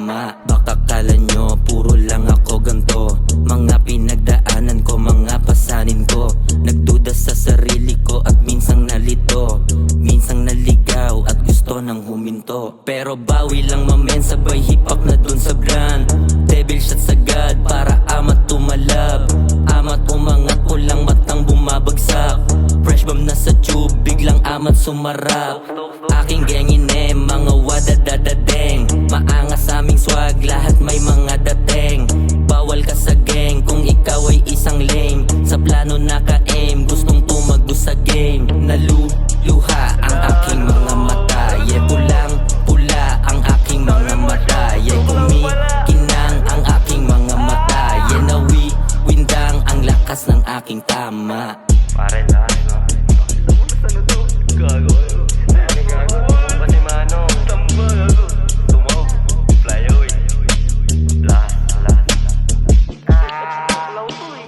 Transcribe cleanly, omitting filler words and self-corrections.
tama. Baka kala nyo puro lang ako ganto. Mga pinagdaanan ko, mga pasanin ko. Nagduda sa sarili ko at minsang nalito. Minsang naligaw at gusto nang huminto. Pero bawi lang mamen, sabay hipak na dun sa brand. Devil shot sagad para amat tumalab. Amat umangat ko lang matang bumabagsak. Fresh bomb na sa tube, biglang amat sumarap. Aking gengine, mga wadadadadeng. Maangas aming swag, lahat may mga dating. Bawal ka sa gang kung ikaw ay isang lame. Sa plano naka-aim, gustong tumagdo sa game. Naluluha ang aking mga mata. Yeah, pulang-pula ang aking mga mata. Yeah, kumikinang ang aking mga mata. Yeah, nawi-windang ang lakas ng aking tama. Pare na, no? Ano to? Gago. Ano gago? Pati mano. Tamba, gago. Tumaw. Fly away. Last. Law to eh.